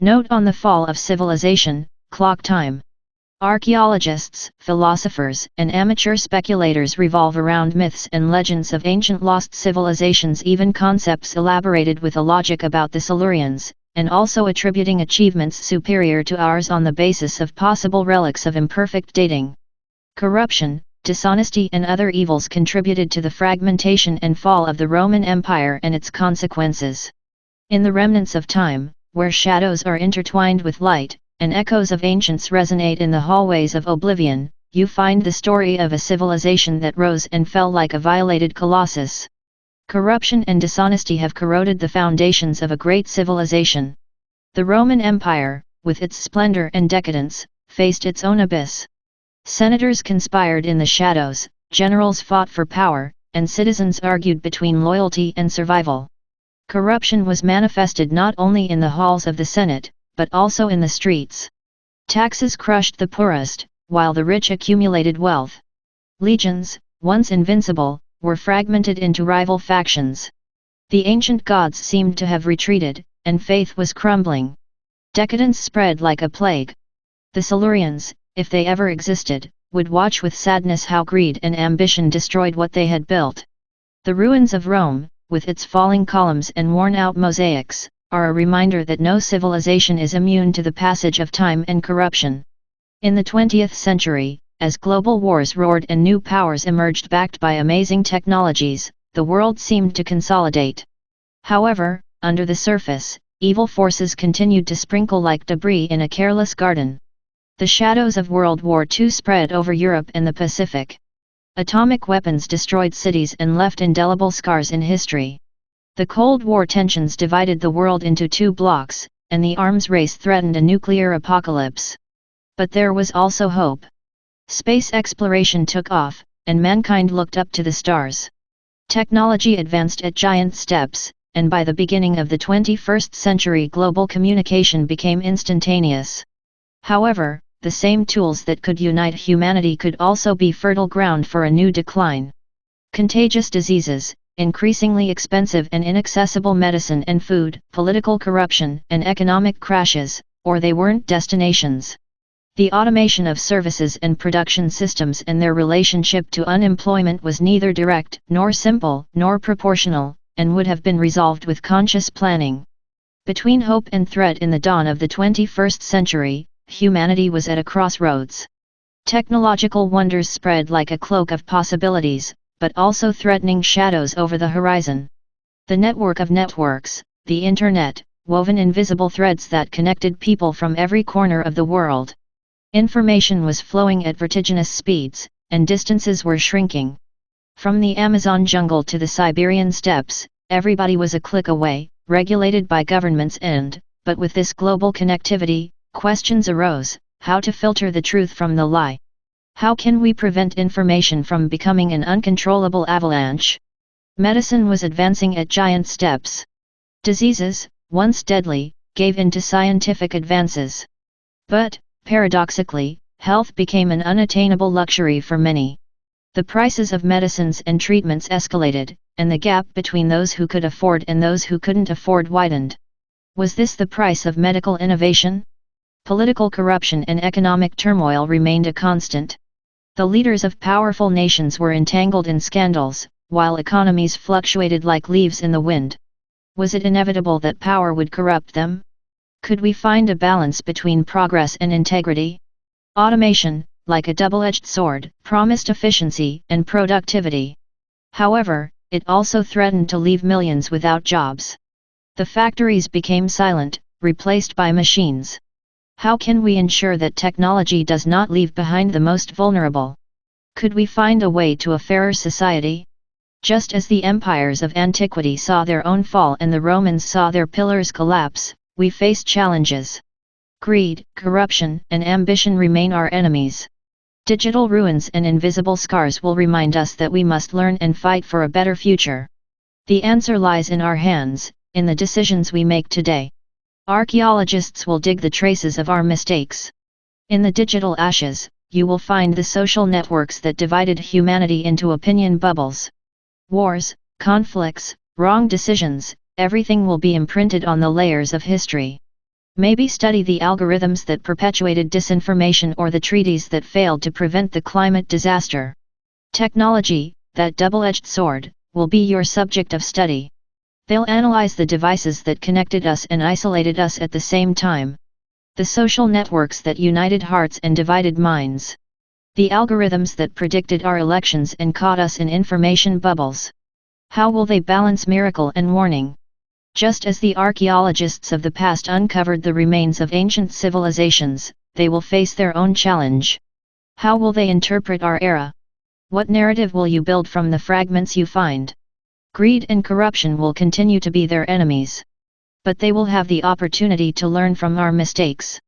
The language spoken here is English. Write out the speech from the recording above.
Note on the fall of civilization, clock time. Archaeologists, philosophers, and amateur speculators revolve around myths and legends of ancient lost civilizations, even concepts elaborated with a logic about the Silurians, and also attributing achievements superior to ours on the basis of possible relics of imperfect dating. Corruption, dishonesty and other evils contributed to the fragmentation and fall of the Roman Empire and its consequences. In the remnants of time, where shadows are intertwined with light, and echoes of ancients resonate in the hallways of oblivion, you find the story of a civilization that rose and fell like a violated colossus. Corruption and dishonesty have corroded the foundations of a great civilization. The Roman Empire, with its splendor and decadence, faced its own abyss. Senators conspired in the shadows, generals fought for power, and citizens argued between loyalty and survival. Corruption was manifested not only in the halls of the Senate, but also in the streets. Taxes crushed the poorest, while the rich accumulated wealth. Legions, once invincible, were fragmented into rival factions. The ancient gods seemed to have retreated, and faith was crumbling. Decadence spread like a plague. The Silurians, if they ever existed, would watch with sadness how greed and ambition destroyed what they had built. The ruins of Rome, with its falling columns and worn-out mosaics, are a reminder that no civilization is immune to the passage of time and corruption. In the 20th century, as global wars roared and new powers emerged backed by amazing technologies, the world seemed to consolidate. However, under the surface, evil forces continued to sprinkle like debris in a careless garden. The shadows of World War II spread over Europe and the Pacific. Atomic weapons destroyed cities and left indelible scars in history. The Cold War tensions divided the world into two blocks, and the arms race threatened a nuclear apocalypse. But there was also hope. Space exploration took off, and mankind looked up to the stars. Technology advanced at giant steps, and by the beginning of the 21st century global communication became instantaneous. However, the same tools that could unite humanity could also be fertile ground for a new decline. Contagious diseases, increasingly expensive and inaccessible medicine and food, political corruption, and economic crashes, or they weren't destinations. The automation of services and production systems and their relationship to unemployment was neither direct, nor simple, nor proportional, and would have been resolved with conscious planning. Between hope and threat in the dawn of the 21st century, humanity was at a crossroads. Technological wonders spread like a cloak of possibilities, but also threatening shadows over the horizon. The network of networks, the Internet, woven invisible threads that connected people from every corner of the world. Information was flowing at vertiginous speeds, and distances were shrinking. From the Amazon jungle to the Siberian steppes, everybody was a click away, regulated by governments but with this global connectivity, questions arose: how to filter the truth from the lie? How can we prevent information from becoming an uncontrollable avalanche? Medicine was advancing at giant steps. Diseases, once deadly, gave in to scientific advances. But, paradoxically, health became an unattainable luxury for many. The prices of medicines and treatments escalated, and the gap between those who could afford and those who couldn't afford widened. Was this the price of medical innovation? Political corruption and economic turmoil remained a constant. The leaders of powerful nations were entangled in scandals, while economies fluctuated like leaves in the wind. Was it inevitable that power would corrupt them? Could we find a balance between progress and integrity? Automation, like a double-edged sword, promised efficiency and productivity. However, it also threatened to leave millions without jobs. The factories became silent, replaced by machines. How can we ensure that technology does not leave behind the most vulnerable? Could we find a way to a fairer society? Just as the empires of antiquity saw their own fall and the Romans saw their pillars collapse, we face challenges. Greed, corruption, and ambition remain our enemies. Digital ruins and invisible scars will remind us that we must learn and fight for a better future. The answer lies in our hands, in the decisions we make today. Archaeologists will dig the traces of our mistakes. In the digital ashes, you will find the social networks that divided humanity into opinion bubbles. Wars, conflicts, wrong decisions, everything will be imprinted on the layers of history. Maybe study the algorithms that perpetuated disinformation or the treaties that failed to prevent the climate disaster. Technology, that double-edged sword, will be your subject of study. They'll analyze the devices that connected us and isolated us at the same time. The social networks that united hearts and divided minds. The algorithms that predicted our elections and caught us in information bubbles. How will they balance miracle and warning? Just as the archaeologists of the past uncovered the remains of ancient civilizations, they will face their own challenge. How will they interpret our era? What narrative will you build from the fragments you find? Greed and corruption will continue to be their enemies. But they will have the opportunity to learn from our mistakes.